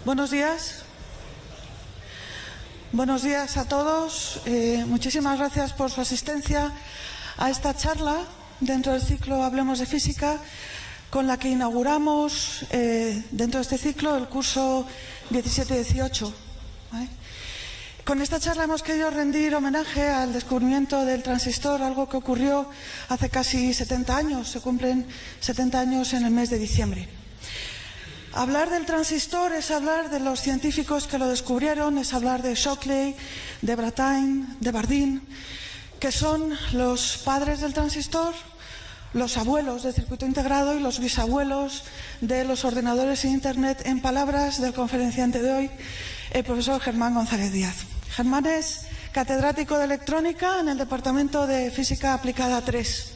Buenos días. Buenos días a todos. Muchísimas gracias por su asistencia a esta charla dentro del ciclo Hablemos de Física, con la que inauguramos dentro de este ciclo el curso 17-18. Con esta charla hemos querido rendir homenaje al descubrimiento del transistor, algo que ocurrió hace casi 70 años. Se cumplen 70 años en el mes de diciembre. Hablar del transistor es hablar de los científicos que lo descubrieron, es hablar de Shockley, de Brattain, de Bardeen, que son los padres del transistor, los abuelos del circuito integrado y los bisabuelos de los ordenadores e Internet, en palabras del conferenciante de hoy, el profesor Germán González Díaz. Germán es catedrático de electrónica en el Departamento de Física Aplicada 3.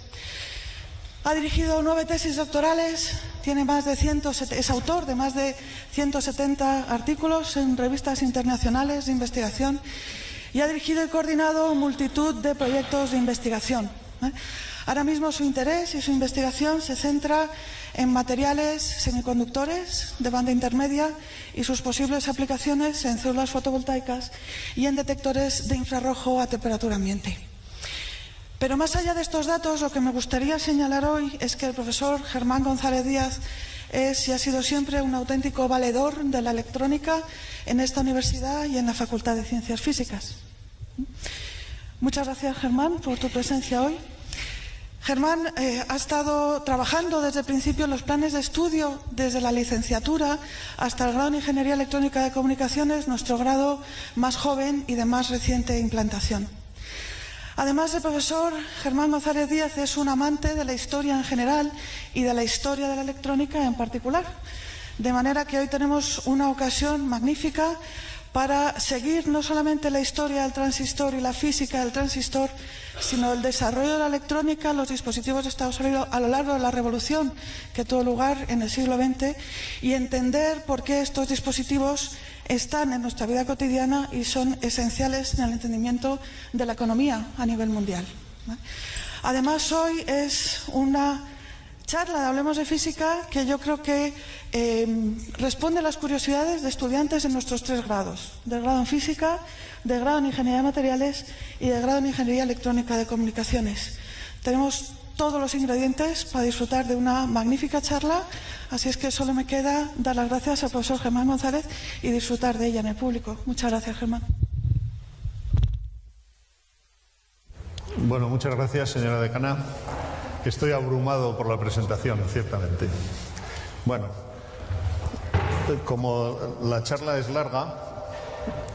Ha dirigido 9 tesis doctorales, es autor de más de 170 artículos en revistas internacionales de investigación y ha dirigido y coordinado multitud de proyectos de investigación. Ahora mismo su interés y su investigación se centra en materiales semiconductores de banda intermedia y sus posibles aplicaciones en células fotovoltaicas y en detectores de infrarrojo a temperatura ambiente. Pero más allá de estos datos, lo que me gustaría señalar hoy es que el profesor Germán González Díaz es y ha sido siempre un auténtico valedor de la electrónica en esta universidad y en la Facultad de Ciencias Físicas. Muchas gracias, Germán, por tu presencia hoy. Germán ha estado trabajando desde el principio en los planes de estudio, desde la licenciatura hasta el grado en Ingeniería Electrónica de Comunicaciones, nuestro grado más joven y de más reciente implantación. Además de profesor, Germán González Díaz es un amante de la historia en general y de la historia de la electrónica en particular. De manera que hoy tenemos una ocasión magnífica para seguir no solamente la historia del transistor y la física del transistor, sino el desarrollo de la electrónica, los dispositivos de estado sólido a lo largo de la revolución que tuvo lugar en el siglo XX y entender por qué estos dispositivos están en nuestra vida cotidiana y son esenciales en el entendimiento de la economía a nivel mundial. Además, hoy es una charla de Hablemos de Física que yo creo que responde a las curiosidades de estudiantes en nuestros 3 grados, del grado en Física, del grado en Ingeniería de Materiales y del grado en Ingeniería Electrónica de Comunicaciones. Tenemos todos los ingredientes para disfrutar de una magnífica charla, así es que solo me queda dar las gracias al profesor Germán González y disfrutar de ella en el público. Muchas gracias, Germán. Bueno, muchas gracias, señora decana. Estoy abrumado por la presentación, ciertamente. Bueno, como la charla es larga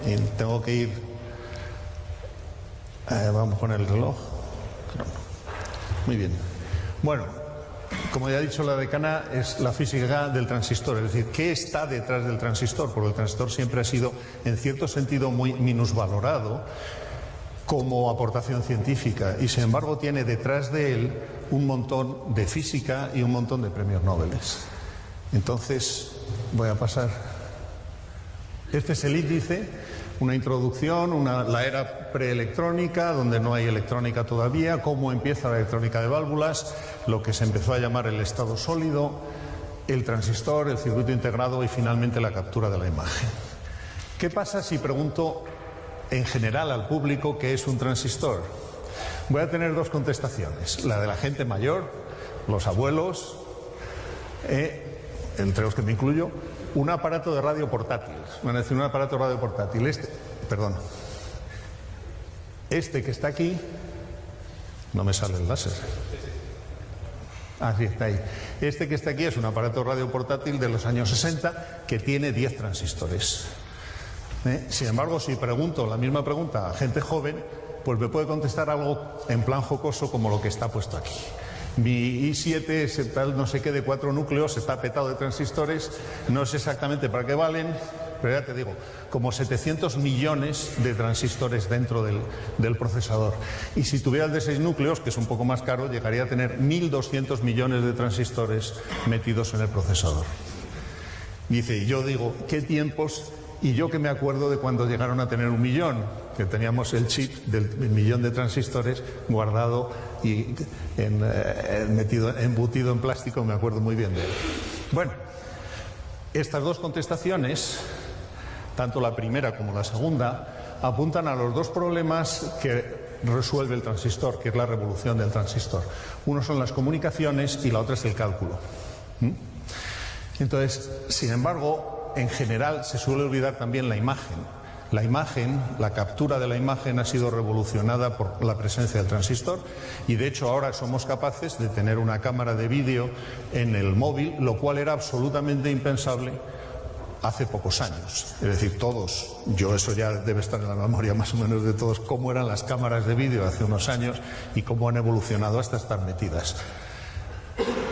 y tengo que ir... vamos a poner el reloj. Muy bien. Bueno, como ya ha dicho la decana, es la física del transistor, es decir, ¿qué está detrás del transistor? Porque el transistor siempre ha sido, en cierto sentido, muy minusvalorado como aportación científica y, sin embargo, tiene detrás de él un montón de física y un montón de premios Nobel. Entonces, voy a pasar. Este es el índice, una introducción, la era preelectrónica, donde no hay electrónica todavía, cómo empieza la electrónica de válvulas, lo que se empezó a llamar el estado sólido, el transistor, el circuito integrado y finalmente la captura de la imagen. ¿Qué pasa si pregunto en general al público qué es un transistor? Voy a tener 2 contestaciones, la de la gente mayor, los abuelos, entre los que me incluyo, un aparato de radio portátil. Van a decir un aparato de radio portátil. Este que está aquí, no me sale el láser. Ah, sí, está ahí. Este que está aquí es un aparato de radio portátil de los años 60 que tiene 10 transistores. Sin embargo, si pregunto la misma pregunta a gente joven, pues me puede contestar algo en plan jocoso como lo que está puesto aquí. Mi i7 es tal no sé qué de 4 núcleos, está petado de transistores, no sé exactamente para qué valen, pero ya te digo, como 700 millones de transistores dentro del procesador. Y si tuviera el de 6 núcleos, que es un poco más caro, llegaría a tener 1.200 millones de transistores metidos en el procesador. Dice, y yo digo, ¿qué tiempos? Y yo que me acuerdo de cuando llegaron a tener 1 millón, que teníamos el chip del millón de transistores guardado y embutido en plástico, me acuerdo muy bien de él. Bueno, estas 2 contestaciones tanto la primera como la segunda, apuntan a los dos problemas que resuelve el transistor, que es la revolución del transistor. Uno son las comunicaciones y la otra es el cálculo. Entonces, sin embargo, en general se suele olvidar también la imagen. La imagen, la captura de la imagen ha sido revolucionada por la presencia del transistor y de hecho ahora somos capaces de tener una cámara de vídeo en el móvil, lo cual era absolutamente impensable hace pocos años. Es decir, todos, eso ya debe estar en la memoria más o menos de todos, cómo eran las cámaras de vídeo hace unos años y cómo han evolucionado hasta estar metidas.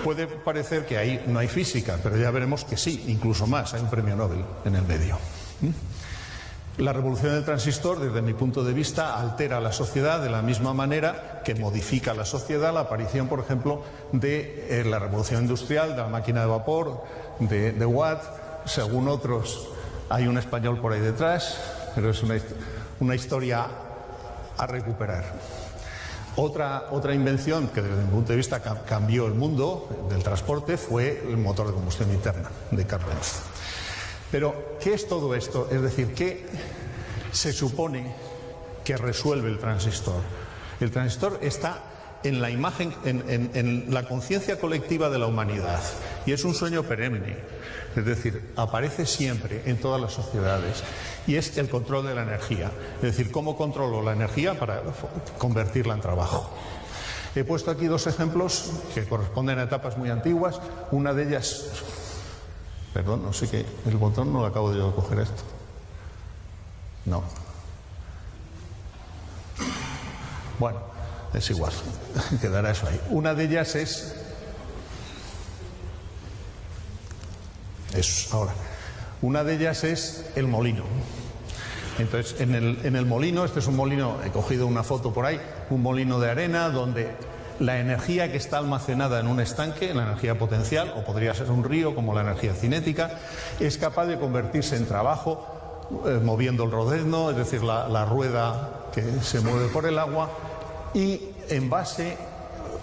Puede parecer que ahí no hay física, pero ya veremos que sí, incluso más, hay un premio Nobel en el medio. La revolución del transistor, desde mi punto de vista, altera la sociedad de la misma manera que modifica la sociedad la aparición, por ejemplo, de la revolución industrial, de la máquina de vapor, de Watt. Según otros, hay un español por ahí detrás, pero es una historia a recuperar. Otra invención que desde mi punto de vista cambió el mundo del transporte fue el motor de combustión interna de Karl Benz. Pero, ¿qué es todo esto? Es decir, ¿qué se supone que resuelve el transistor? El transistor está en la imagen, en la conciencia colectiva de la humanidad y es un sueño perenne. Es decir, aparece siempre en todas las sociedades y es el control de la energía. Es decir, ¿cómo controlo la energía para convertirla en trabajo? He puesto aquí dos ejemplos que corresponden a etapas muy antiguas. Una de ellas... Perdón, no sé qué, el botón no lo acabo de yo coger esto. No. Bueno, es igual, quedará eso ahí. Una de ellas es ahora. Una de ellas es el molino. Entonces, en el molino, este es un molino, he cogido una foto por ahí, un molino de arena donde la energía que está almacenada en un estanque, la energía potencial, o podría ser un río como la energía cinética, es capaz de convertirse en trabajo moviendo el rodezno, es decir, la rueda que se mueve por el agua, y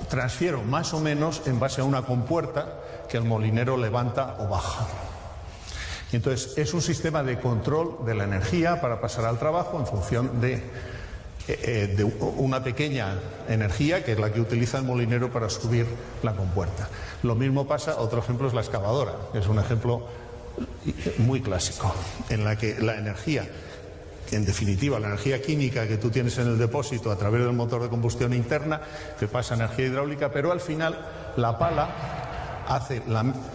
transfiero más o menos en base a una compuerta que el molinero levanta o baja. Entonces, es un sistema de control de la energía para pasar al trabajo en función de una pequeña energía que es la que utiliza el molinero para subir la compuerta. Lo mismo pasa, otro ejemplo es la excavadora, que es un ejemplo muy clásico, en la que la energía, en definitiva la energía química que tú tienes en el depósito a través del motor de combustión interna, te pasa energía hidráulica, pero al final la pala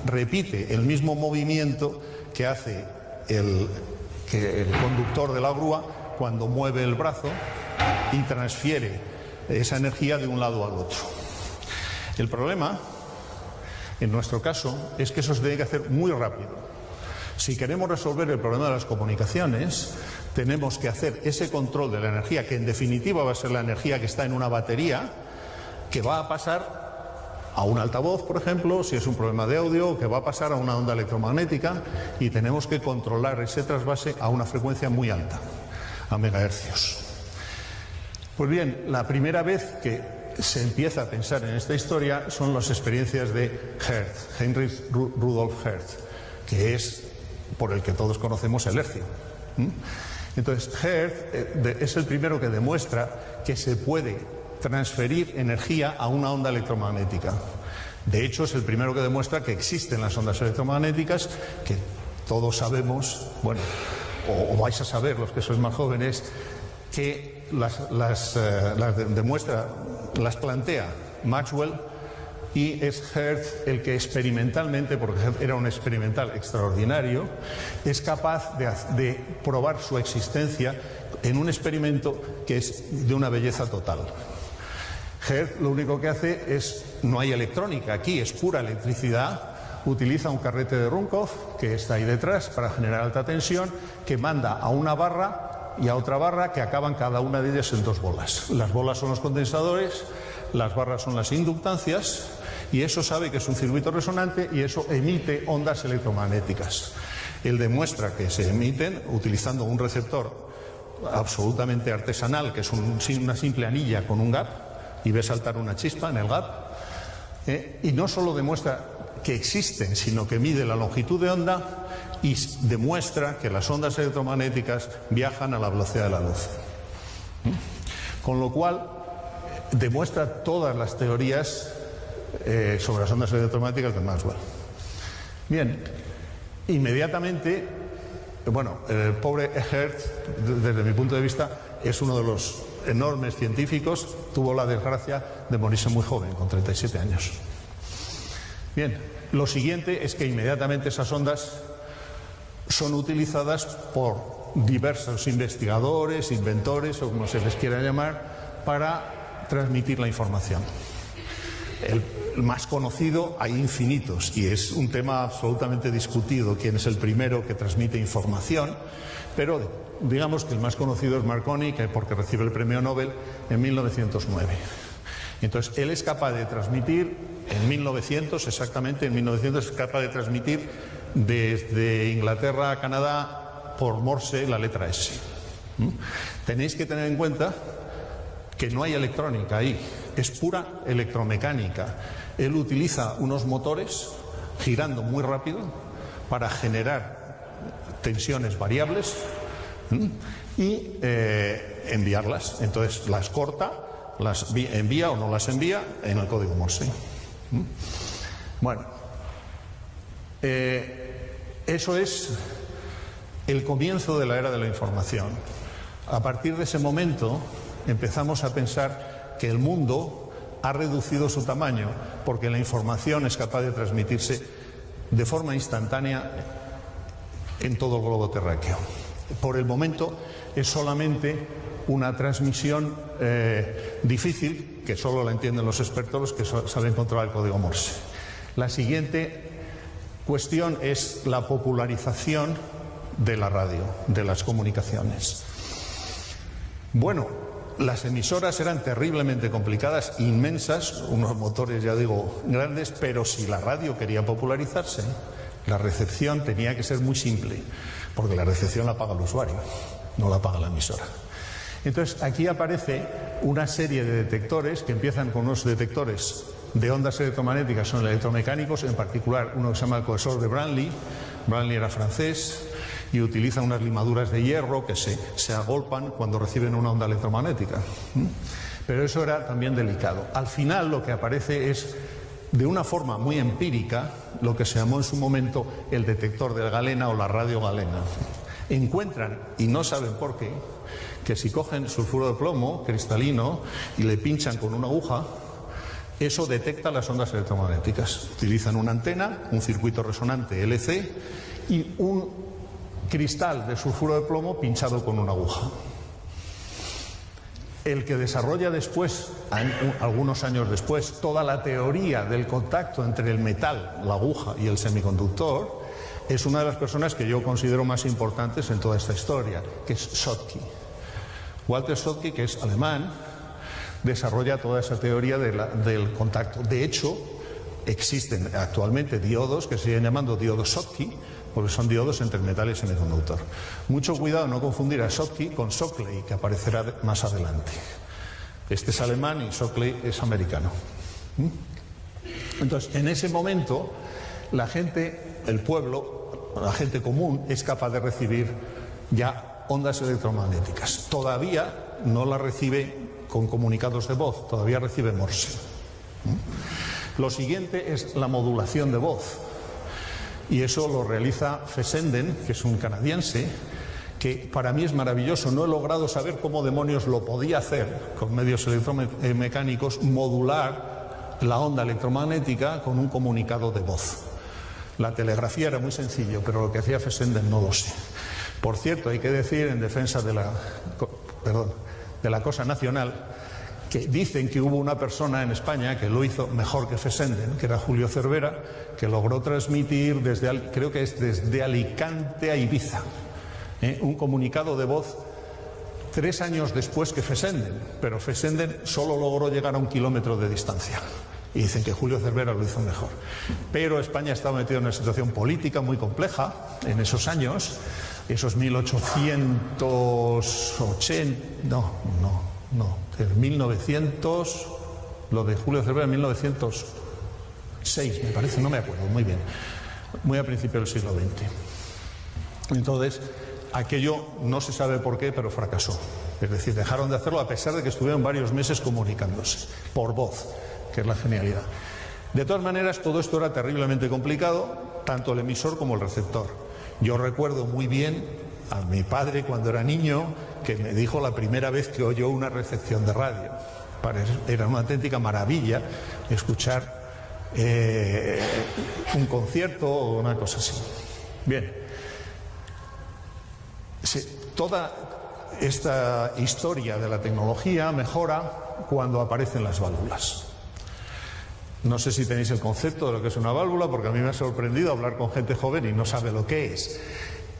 repite el mismo movimiento que hace el conductor de la grúa cuando mueve el brazo y transfiere esa energía de un lado al otro. El problema, en nuestro caso, es que eso se tiene que hacer muy rápido. Si queremos resolver el problema de las comunicaciones, tenemos que hacer ese control de la energía, que en definitiva va a ser la energía que está en una batería, que va a pasar a un altavoz, por ejemplo, si es un problema de audio, que va a pasar a una onda electromagnética, y tenemos que controlar ese trasvase a una frecuencia muy alta, a megahercios. Pues bien, la primera vez que se empieza a pensar en esta historia son las experiencias de Hertz, Heinrich Rudolf Hertz, que es por el que todos conocemos el hercio. Entonces, Hertz es el primero que demuestra que se puede transferir energía a una onda electromagnética. De hecho, es el primero que demuestra que existen las ondas electromagnéticas, que todos sabemos, bueno, o vais a saber los que sois más jóvenes, que las plantea Maxwell, y es Hertz el que experimentalmente, porque era un experimental extraordinario, es capaz de probar su existencia en un experimento que es de una belleza total. Hertz lo único que hace es, no hay electrónica aquí, es pura electricidad. Utiliza un carrete de Runkov que está ahí detrás para generar alta tensión, que manda a una barra y a otra barra que acaban cada una de ellas en dos bolas. Las bolas son los condensadores, las barras son las inductancias, y eso sabe que es un circuito resonante y eso emite ondas electromagnéticas. Él demuestra que se emiten utilizando un receptor absolutamente artesanal, que es una simple anilla con un gap, y ve saltar una chispa en el gap. Y no solo demuestra que existen, sino que mide la longitud de onda y demuestra que las ondas electromagnéticas viajan a la velocidad de la luz. Con lo cual, demuestra todas las teorías sobre las ondas electromagnéticas de Maxwell. Bien, inmediatamente, bueno, el pobre Eckert, desde mi punto de vista, es uno de los enormes científicos, tuvo la desgracia de morirse muy joven, con 37 años. Bien, lo siguiente es que inmediatamente esas ondas son utilizadas por diversos investigadores, inventores o como se les quiera llamar, para transmitir la información. El más conocido, hay infinitos, y es un tema absolutamente discutido quién es el primero que transmite información, pero digamos que el más conocido es Marconi, porque recibe el premio Nobel en 1909. Entonces, él es capaz de transmitir en 1900, exactamente en 1900, es capaz de transmitir desde Inglaterra a Canadá por Morse la letra S. Tenéis que tener en cuenta que no hay electrónica ahí, es pura electromecánica. Él utiliza unos motores girando muy rápido para generar tensiones variables y enviarlas. Entonces las corta, las envía o no las envía en el código Morse. Bueno, eso es el comienzo de la era de la información. A partir de ese momento empezamos a pensar que el mundo ha reducido su tamaño porque la información es capaz de transmitirse de forma instantánea en todo el globo terráqueo. Por el momento es solamente una transmisión difícil, que solo la entienden los expertos, los que saben controlar el código Morse. La siguiente cuestión es la popularización de la radio, de las comunicaciones. Bueno, las emisoras eran terriblemente complicadas, inmensas, unos motores, ya digo, grandes, pero si la radio quería popularizarse, la recepción tenía que ser muy simple, porque la recepción la paga el usuario, no la paga la emisora. Entonces, aquí aparece una serie de detectores que empiezan con unos detectores de ondas electromagnéticas, son electromecánicos, en particular uno que se llama el cohesor de Branly. Branly era francés y utiliza unas limaduras de hierro que se agolpan cuando reciben una onda electromagnética. Pero eso era también delicado. Al final lo que aparece es, de una forma muy empírica, lo que se llamó en su momento el detector de galena o la radio galena. Encuentran, y no saben por qué, que si cogen sulfuro de plomo cristalino y le pinchan con una aguja, eso detecta las ondas electromagnéticas. Utilizan una antena, un circuito resonante LC y un cristal de sulfuro de plomo pinchado con una aguja. El que desarrolla después, algunos años después, toda la teoría del contacto entre el metal, la aguja y el semiconductor, es una de las personas que yo considero más importantes en toda esta historia, que es Schottky. Walter Schottky, que es alemán, desarrolla toda esa teoría del contacto. De hecho, existen actualmente diodos que se siguen llamando diodos Schottky, porque son diodos entre el metal y el semiconductor. Mucho cuidado no confundir a Schottky con Shockley, que aparecerá más adelante. Este es alemán y Shockley es americano. Entonces, en ese momento, la gente, el pueblo, la gente común, es capaz de recibir ya ondas electromagnéticas. Todavía no las recibe con comunicados de voz, todavía recibe Morse. Lo siguiente es la modulación de voz. Y eso lo realiza Fessenden, que es un canadiense, que para mí es maravilloso. No he logrado saber cómo demonios lo podía hacer con medios electromecánicos, modular la onda electromagnética con un comunicado de voz. La telegrafía era muy sencillo, pero lo que hacía Fessenden no lo sé. Por cierto, hay que decir en defensa de la cosa nacional, que dicen que hubo una persona en España que lo hizo mejor que Fessenden, que era Julio Cervera, que logró transmitir creo que es desde Alicante a Ibiza, un comunicado de voz 3 años después que Fessenden, pero Fessenden solo logró llegar a 1 kilómetro de distancia. Y dicen que Julio Cervera lo hizo mejor. Pero España estaba metida en una situación política muy compleja en esos años, esos 1880, en 1900, lo de Julio Cervera en 1900, VI, me parece, no me acuerdo muy bien, muy a principios del siglo XX. Entonces, aquello no se sabe por qué, pero fracasó. Es decir, dejaron de hacerlo a pesar de que estuvieron varios meses comunicándose, por voz, que es la genialidad. De todas maneras, todo esto era terriblemente complicado, tanto el emisor como el receptor. Yo recuerdo muy bien a mi padre cuando era niño, que me dijo la primera vez que oyó una recepción de radio. Era una auténtica maravilla escuchar un concierto o una cosa así. Bien, toda esta historia de la tecnología mejora cuando aparecen las válvulas. No sé si tenéis el concepto de lo que es una válvula, porque a mí me ha sorprendido hablar con gente joven y no sabe lo que es.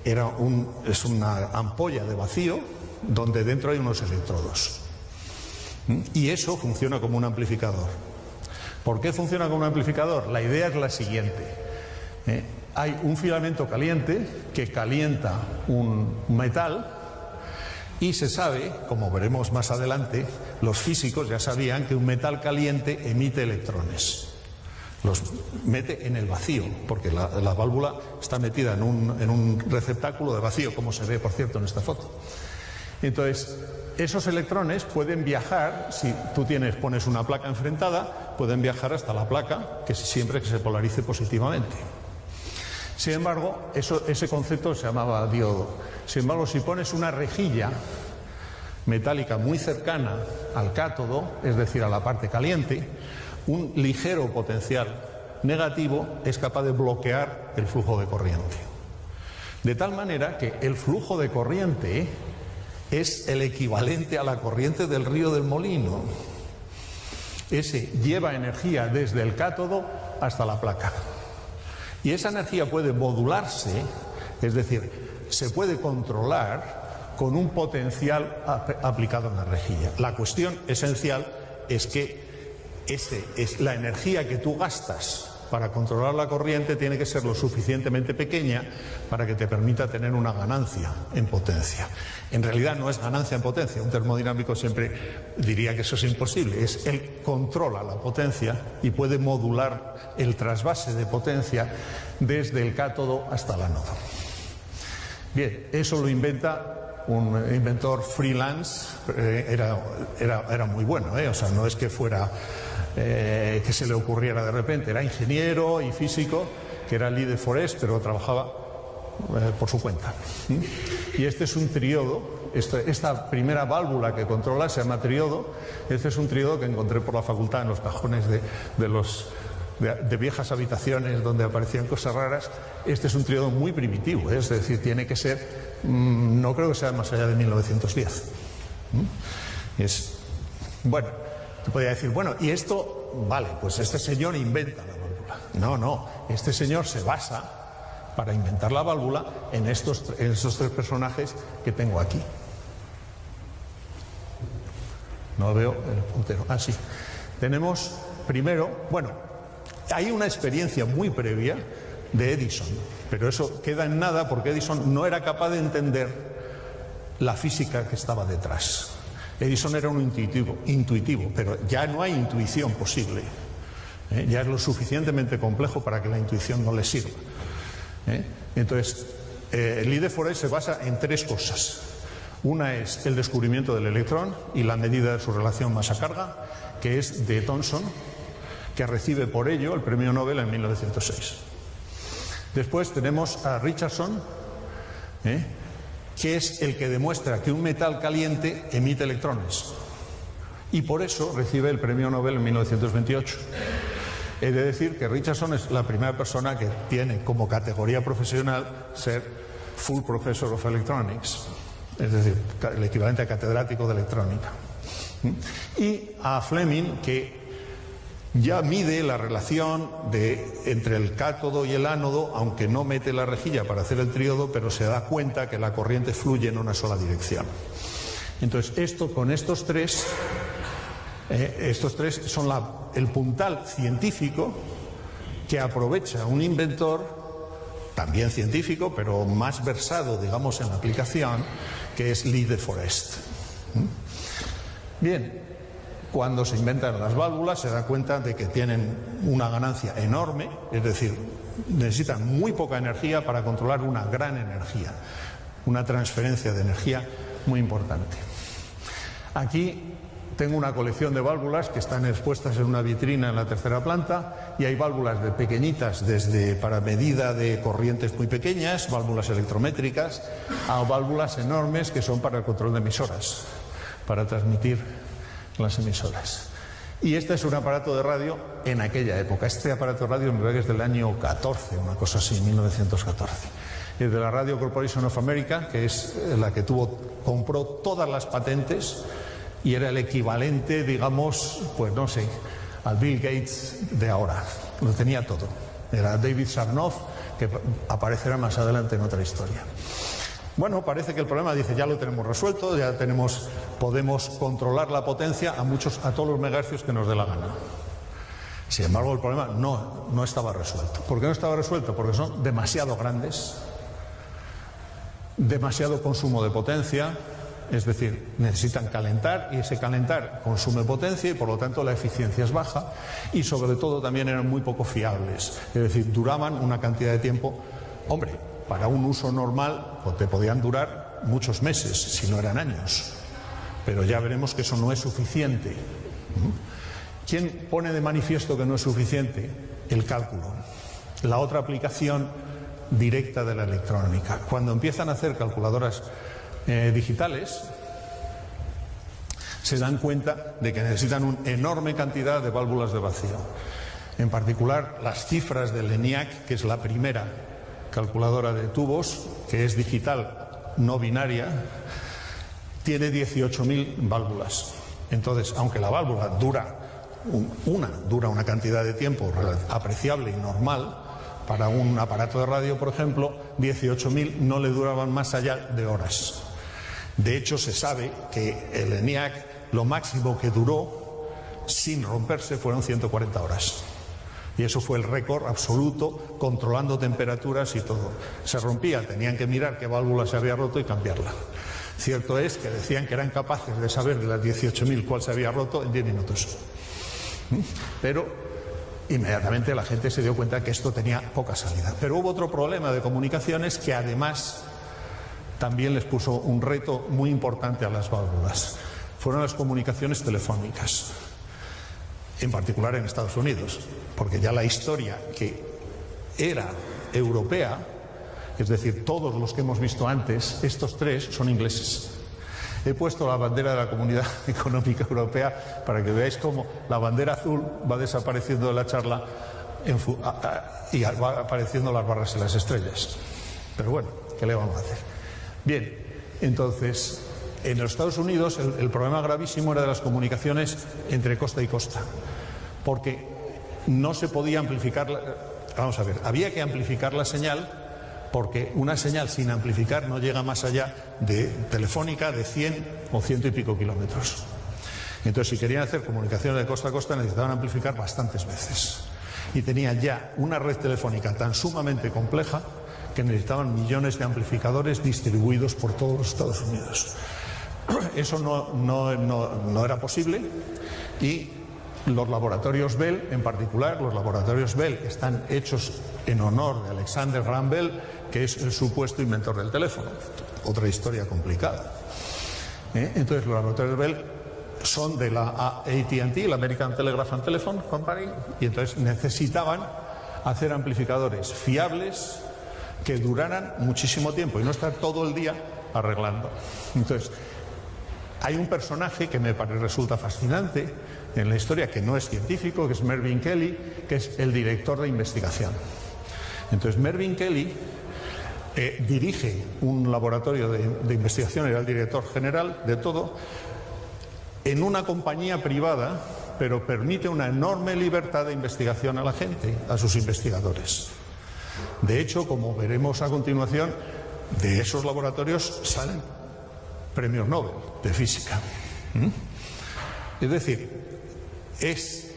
Es una ampolla de vacío donde dentro hay unos electrodos. Y eso funciona como un amplificador. ¿Por qué funciona como un amplificador? La idea es la siguiente. Hay un filamento caliente que calienta un metal y se sabe, como veremos más adelante, los físicos ya sabían que un metal caliente emite electrones. Los mete en el vacío, porque la válvula está metida en un receptáculo de vacío, como se ve, por cierto, en esta foto. Entonces, esos electrones pueden viajar, si tú pones una placa enfrentada, pueden viajar hasta la placa, que siempre que se polarice positivamente. Sin embargo, ese concepto se llamaba diodo. Sin embargo, si pones una rejilla metálica muy cercana al cátodo, es decir, a la parte caliente, un ligero potencial negativo es capaz de bloquear el flujo de corriente. De tal manera que el flujo de corriente es el equivalente a la corriente del río del molino. Ese lleva energía desde el cátodo hasta la placa. Y esa energía puede modularse, es decir, se puede controlar con un potencial aplicado en la rejilla. La cuestión esencial es que la energía que tú gastas para controlar la corriente tiene que ser lo suficientemente pequeña para que te permita tener una ganancia en potencia. En realidad no es ganancia en potencia, un termodinámico siempre diría que eso es imposible, él controla la potencia y puede modular el trasvase de potencia desde el cátodo hasta el ánodo. Bien, eso lo inventa un inventor freelance, era muy bueno, o sea, no es que fuera que se le ocurriera de repente, era ingeniero y físico, que era Lee de Forest, pero trabajaba por su cuenta. Y este es un triodo, esta primera válvula que controla se llama triodo. Este es un triodo que encontré por la facultad en los cajones de viejas habitaciones donde aparecían cosas raras. Este es un triodo muy primitivo, es decir, tiene que ser, no creo que sea más allá de 1910. Bueno, te podría decir, bueno, y esto, vale, pues este señor inventa la válvula. No, este señor se basa para inventar la válvula en estos tres personajes que tengo aquí. No veo el puntero. Ah, sí. Tenemos primero, bueno, hay una experiencia muy previa de Edison, pero eso queda en nada porque Edison no era capaz de entender la física que estaba detrás. Edison era un intuitivo, pero ya no hay intuición posible. Ya es lo suficientemente complejo para que la intuición no le sirva. Entonces, Lee de Forest se basa en tres cosas. Una es el descubrimiento del electrón y la medida de su relación masa-carga, que es de Thomson, que recibe por ello el premio Nobel en 1906. Después tenemos a Richardson, que es el que demuestra que un metal caliente emite electrones. Y por eso recibe el premio Nobel en 1928. He de decir que Richardson es la primera persona que tiene como categoría profesional ser Full Professor of Electronics, es decir, el equivalente a catedrático de electrónica. Y a Fleming, que ya mide la relación entre el cátodo y el ánodo, aunque no mete la rejilla para hacer el triodo, pero se da cuenta que la corriente fluye en una sola dirección. Entonces, con estos tres son el puntal científico que aprovecha un inventor, también científico, pero más versado, digamos, en la aplicación, que es Lee de Forest. Bien, Cuando se inventan las válvulas se da cuenta de que tienen una ganancia enorme, es decir, necesitan muy poca energía para controlar una gran energía, una transferencia de energía muy importante. Aquí tengo una colección de válvulas que están expuestas en una vitrina en la tercera planta, y hay válvulas de pequeñitas, desde para medida de corrientes muy pequeñas, válvulas electrométricas, a válvulas enormes que son para el control de emisoras, para transmitir las emisoras. Y este es un aparato de radio en aquella época. Este aparato de radio me parece que es del año 14, una cosa así, 1914. Es de la Radio Corporation of America, que es la que compró todas las patentes y era el equivalente, digamos, pues no sé, al Bill Gates de ahora. Lo tenía todo. Era David Sarnoff, que aparecerá más adelante en otra historia. Bueno, parece que el problema, dice, ya lo tenemos resuelto, podemos controlar la potencia a todos los megahercios que nos dé la gana. Sin embargo, el problema no estaba resuelto. ¿Por qué no estaba resuelto? Porque son demasiado grandes, demasiado consumo de potencia, es decir, necesitan calentar, y ese calentar consume potencia y por lo tanto la eficiencia es baja, y sobre todo también eran muy poco fiables, es decir, duraban una cantidad de tiempo, hombre, para un uso normal te podían durar muchos meses, si no eran años, pero ya veremos que eso no es suficiente. ¿Quién pone de manifiesto que no es suficiente? El cálculo, la otra aplicación directa de la electrónica. Cuando empiezan a hacer calculadoras digitales, se dan cuenta de que necesitan una enorme cantidad de válvulas de vacío. En particular, las cifras del ENIAC, que es la primera calculadora de tubos, que es digital, no binaria, tiene 18.000 válvulas. Entonces, aunque la válvula dura una cantidad de tiempo apreciable y normal, para un aparato de radio, por ejemplo, 18.000 no le duraban más allá de horas. De hecho, se sabe que el ENIAC, lo máximo que duró sin romperse fueron 140 horas. Y eso fue el récord absoluto, controlando temperaturas y todo. Se rompía, tenían que mirar qué válvula se había roto y cambiarla. Cierto es que decían que eran capaces de saber de las 18.000 cuál se había roto en 10 minutos. Pero inmediatamente la gente se dio cuenta que esto tenía poca salida. Pero hubo otro problema de comunicaciones que además también les puso un reto muy importante a las válvulas. Fueron las comunicaciones telefónicas, en particular en Estados Unidos, porque ya la historia, que era europea, es decir, todos los que hemos visto antes, estos tres son ingleses. He puesto la bandera de la Comunidad Económica Europea para que veáis cómo la bandera azul va desapareciendo de la charla y va apareciendo las barras y las estrellas. Pero bueno, ¿qué le vamos a hacer? Bien, entonces, en los Estados Unidos el problema gravísimo era de las comunicaciones entre costa y costa, porque no se podía amplificar, vamos a ver, había que amplificar la señal, porque una señal sin amplificar no llega más allá de telefónica de 100 o 100 y pico kilómetros. Entonces, si querían hacer comunicaciones de costa a costa, necesitaban amplificar bastantes veces. Y tenían ya una red telefónica tan sumamente compleja que necesitaban millones de amplificadores distribuidos por todos los Estados Unidos. Eso no era posible, y los laboratorios Bell, en particular, los laboratorios Bell están hechos en honor de Alexander Graham Bell, que es el supuesto inventor del teléfono. Otra historia complicada. Entonces, los laboratorios Bell son de la AT&T, la American Telegraph and Telephone Company, y entonces necesitaban hacer amplificadores fiables que duraran muchísimo tiempo y no estar todo el día arreglando. Entonces, hay un personaje que me resulta fascinante en la historia, que no es científico, que es Mervyn Kelly, que es el director de investigación. Entonces, Mervyn Kelly dirige un laboratorio de investigación, era el director general de todo, en una compañía privada, pero permite una enorme libertad de investigación a la gente, a sus investigadores. De hecho, como veremos a continuación, de esos laboratorios salen premios Nobel de física. Es decir, es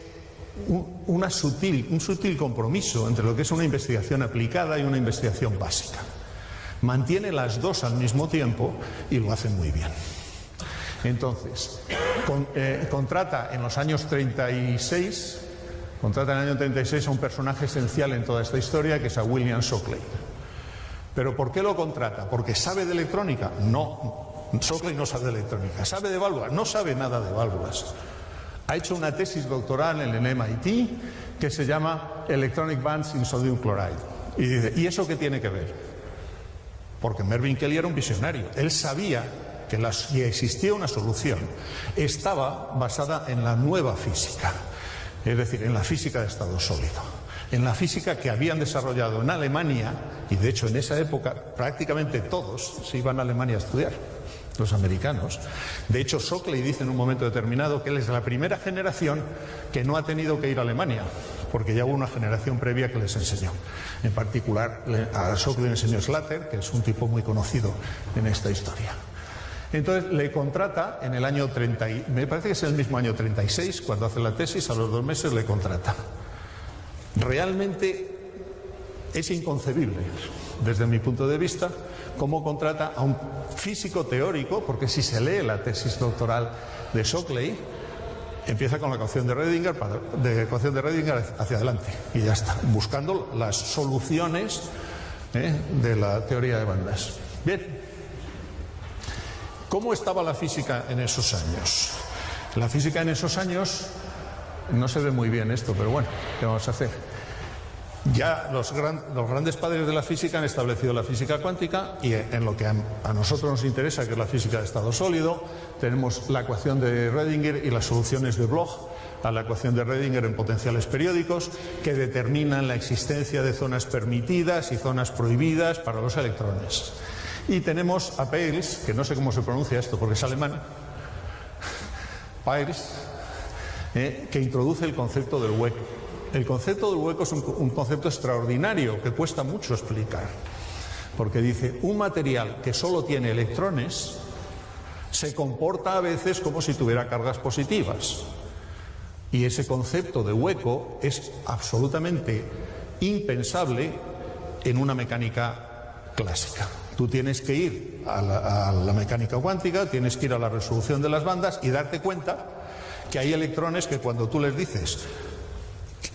un sutil compromiso entre lo que es una investigación aplicada y una investigación básica. Mantiene las dos al mismo tiempo y lo hace muy bien. Entonces, contrata en los años 36, contrata en el año 36 a un personaje esencial en toda esta historia, que es a William Shockley. ¿Pero por qué lo contrata? ¿Porque sabe de electrónica? No, Shockley no sabe de electrónica. ¿Sabe de válvulas? No sabe nada de válvulas. Ha hecho una tesis doctoral en el MIT que se llama Electronic Bands in Sodium Chloride. Y dice, ¿y eso qué tiene que ver? Porque Mervyn Kelly era un visionario. Él sabía que si existía una solución, estaba basada en la nueva física, es decir, en la física de estado sólido, en la física que habían desarrollado en Alemania, y de hecho en esa época prácticamente todos se iban a Alemania a estudiar, los americanos. De hecho, Shockley dice en un momento determinado que él es la primera generación que no ha tenido que ir a Alemania, porque ya hubo una generación previa que les enseñó. En particular, a Shockley le enseñó Slater, que es un tipo muy conocido en esta historia. Entonces le contrata en el año 30, me parece que es el mismo año 36, cuando hace la tesis, a los 2 meses le contrata. Realmente es inconcebible, desde mi punto de vista, cómo contrata a un físico teórico, porque si se lee la tesis doctoral de Shockley, empieza con la ecuación de Rödinger hacia adelante, y ya está, buscando las soluciones de la teoría de bandas. Bien. ¿Cómo estaba la física en esos años? La física en esos años, no se ve muy bien esto, pero bueno, ¿qué vamos a hacer? Ya los grandes padres de la física han establecido la física cuántica, y en lo que a nosotros nos interesa, que es la física de estado sólido, tenemos la ecuación de Rödinger y las soluciones de Bloch a la ecuación de Rödinger en potenciales periódicos, que determinan la existencia de zonas permitidas y zonas prohibidas para los electrones. Y tenemos a Peirce, que no sé cómo se pronuncia esto porque es alemán, Peirce, que introduce el concepto del hueco. El concepto del hueco es un concepto extraordinario que cuesta mucho explicar, porque dice, un material que solo tiene electrones se comporta a veces como si tuviera cargas positivas. Y ese concepto de hueco es absolutamente impensable en una mecánica clásica. Tú tienes que ir a la mecánica cuántica, tienes que ir a la resolución de las bandas y darte cuenta que hay electrones que cuando tú les dices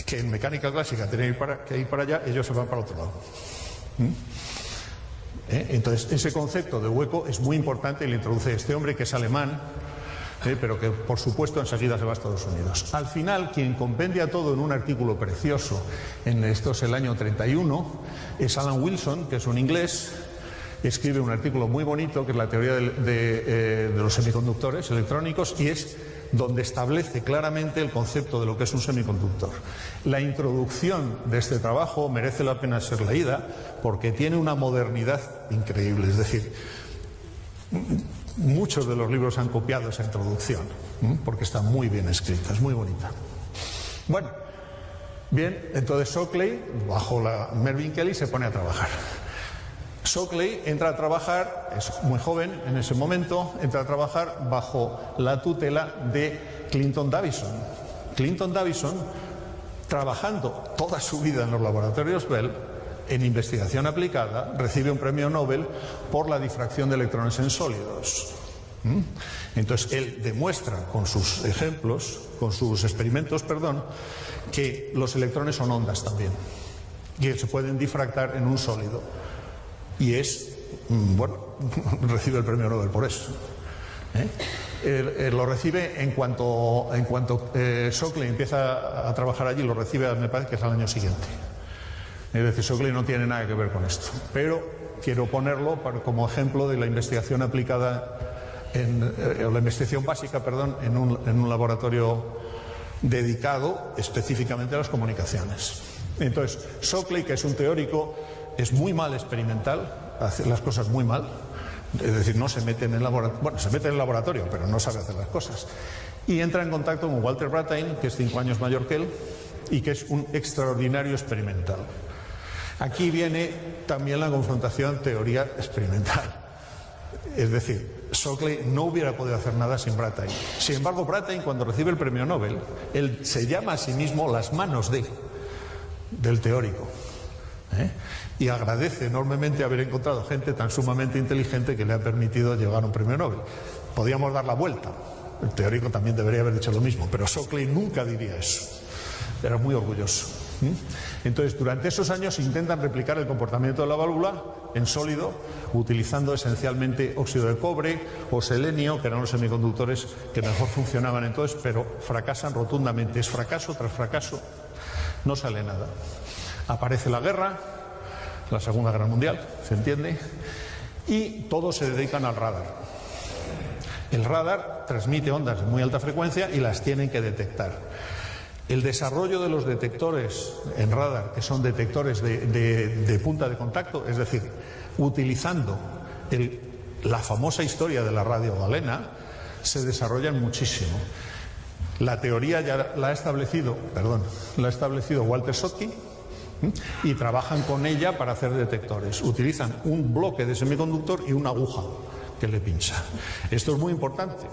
que en mecánica clásica tienen que ir para allá, ellos se van para otro lado. Entonces, ese concepto de hueco es muy importante y lo introduce este hombre que es alemán, pero que por supuesto enseguida se va a Estados Unidos. Al final, quien compendia todo en un artículo precioso, esto es el año 31, es Alan Wilson, que es un inglés. Escribe un artículo muy bonito que es la teoría de los semiconductores electrónicos, y es donde establece claramente el concepto de lo que es un semiconductor. La introducción de este trabajo merece la pena ser leída porque tiene una modernidad increíble, es decir, muchos de los libros han copiado esa introducción porque está muy bien escrita, es muy bonita. Bueno, bien, entonces Shockley, bajo la Mervyn Kelly, se pone a trabajar. Shockley entra a trabajar, es muy joven en ese momento, entra a trabajar bajo la tutela de Clinton Davison. Clinton Davison, trabajando toda su vida en los laboratorios Bell, en investigación aplicada, recibe un premio Nobel por la difracción de electrones en sólidos. Entonces él demuestra con sus experimentos, que los electrones son ondas también, que se pueden difractar en un sólido. Y recibe el premio Nobel por eso. Lo recibe en cuanto Shockley empieza a trabajar allí, lo recibe, me parece que es al año siguiente. Es decir, Shockley no tiene nada que ver con esto. Pero quiero ponerlo como ejemplo de la investigación aplicada, la investigación básica, en un laboratorio dedicado específicamente a las comunicaciones. Entonces, Shockley, que es un teórico, es muy mal experimental, hace las cosas muy mal, es decir, no se mete en el laboratorio, se mete en el laboratorio, pero no sabe hacer las cosas. Y entra en contacto con Walter Brattain, que es 5 años mayor que él, y que es un extraordinario experimental. Aquí viene también la confrontación teoría experimental. Es decir, Shockley no hubiera podido hacer nada sin Brattain. Sin embargo, Brattain, cuando recibe el premio Nobel, él se llama a sí mismo las manos del teórico. Y agradece enormemente haber encontrado gente tan sumamente inteligente que le ha permitido llegar a un premio Nobel. Podríamos dar la vuelta, el teórico también debería haber dicho lo mismo, pero Shockley nunca diría eso. Era muy orgulloso. Entonces, durante esos años intentan replicar el comportamiento de la válvula en sólido, utilizando esencialmente óxido de cobre o selenio, que eran los semiconductores que mejor funcionaban entonces, pero fracasan rotundamente. Es fracaso tras fracaso, no sale nada. Aparece la guerra, la Segunda Guerra Mundial, ¿se entiende? Y todos se dedican al radar. El radar transmite ondas de muy alta frecuencia y las tienen que detectar. El desarrollo de los detectores en radar, que son detectores de punta de contacto, es decir, utilizando la famosa historia de la radio galena, se desarrollan muchísimo. La teoría ya la ha establecido Walter Schottky, y trabajan con ella para hacer detectores. Utilizan un bloque de semiconductor y una aguja que le pincha. Esto es muy importante.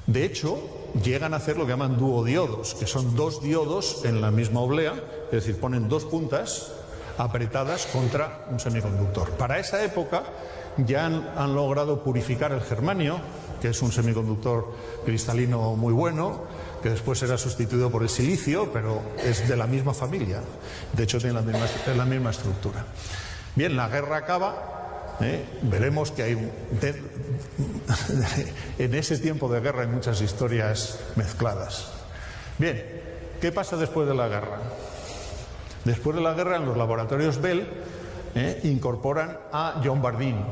De hecho, llegan a hacer lo que llaman duodiodos, que son dos diodos en la misma oblea, es decir, ponen dos puntas apretadas contra un semiconductor. Para esa época ya han logrado purificar el germanio, que es un semiconductor cristalino muy bueno, que después será sustituido por el silicio, pero es de la misma familia. De hecho, tiene la misma estructura. Bien, la guerra acaba. Veremos que hay en ese tiempo de guerra hay muchas historias mezcladas. Bien, ¿qué pasa después de la guerra? Después de la guerra, en los laboratorios Bell incorporan a John Bardeen.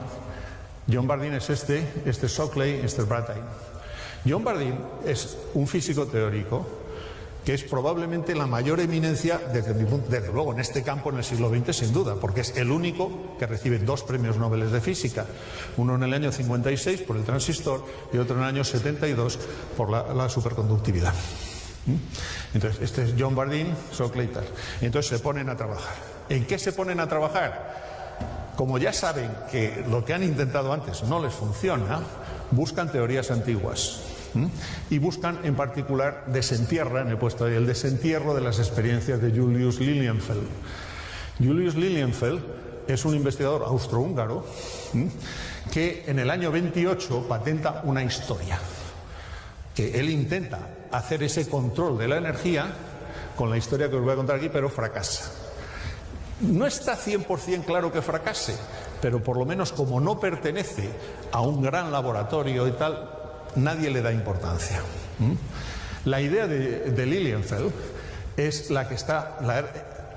John Bardeen es este Shockley, este Brattain. John Bardeen es un físico teórico que es probablemente la mayor eminencia, desde luego, en este campo en el siglo XX, sin duda, porque es el único que recibe 2 premios Nobel de física, uno en el año 56 por el transistor y otro en el año 72 por la superconductividad. Entonces, este es John Bardeen, Shockley y tal. Entonces se ponen a trabajar. ¿En qué se ponen a trabajar? Como ya saben que lo que han intentado antes no les funciona, buscan teorías antiguas. Y buscan en particular desentierran, he puesto ahí el desentierro de las experiencias de Julius Lilienfeld. Julius Lilienfeld es un investigador austrohúngaro que en el año 28 patenta una historia, que él intenta hacer ese control de la energía con la historia que os voy a contar aquí, pero fracasa. No está 100% claro que fracase, pero por lo menos como no pertenece a un gran laboratorio y tal, nadie le da importancia. La idea de Lilienfeld es la que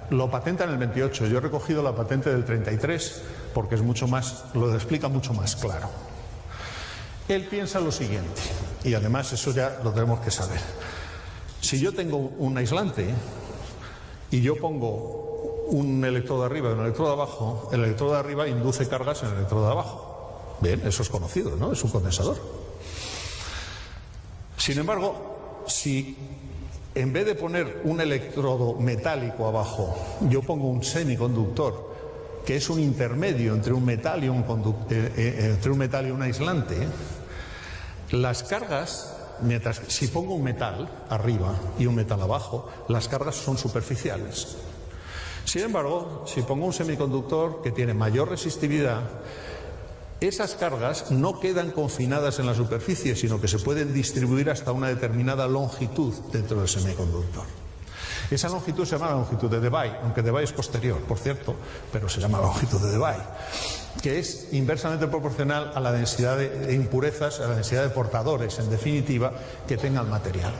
lo patenta en el 28. Yo he recogido la patente del 33 porque es mucho más, lo explica mucho más claro. Él piensa lo siguiente, y además eso ya lo tenemos que saber. Si yo tengo un aislante y yo pongo un electrodo arriba y un electrodo abajo, el electrodo de arriba induce cargas en el electrodo de abajo. Bien, eso es conocido, ¿no? Es un condensador. Sin embargo, si en vez de poner un electrodo metálico abajo, yo pongo un semiconductor, que es un intermedio entre un metal y un aislante, las cargas, si pongo un metal arriba y un metal abajo, las cargas son superficiales. Sin embargo, si pongo un semiconductor que tiene mayor resistividad, esas cargas no quedan confinadas en la superficie, sino que se pueden distribuir hasta una determinada longitud dentro del semiconductor. Esa longitud se llama la longitud de Debye, aunque Debye es posterior, por cierto, pero se llama longitud de Debye, que es inversamente proporcional a la densidad de impurezas, a la densidad de portadores, en definitiva, que tenga el material.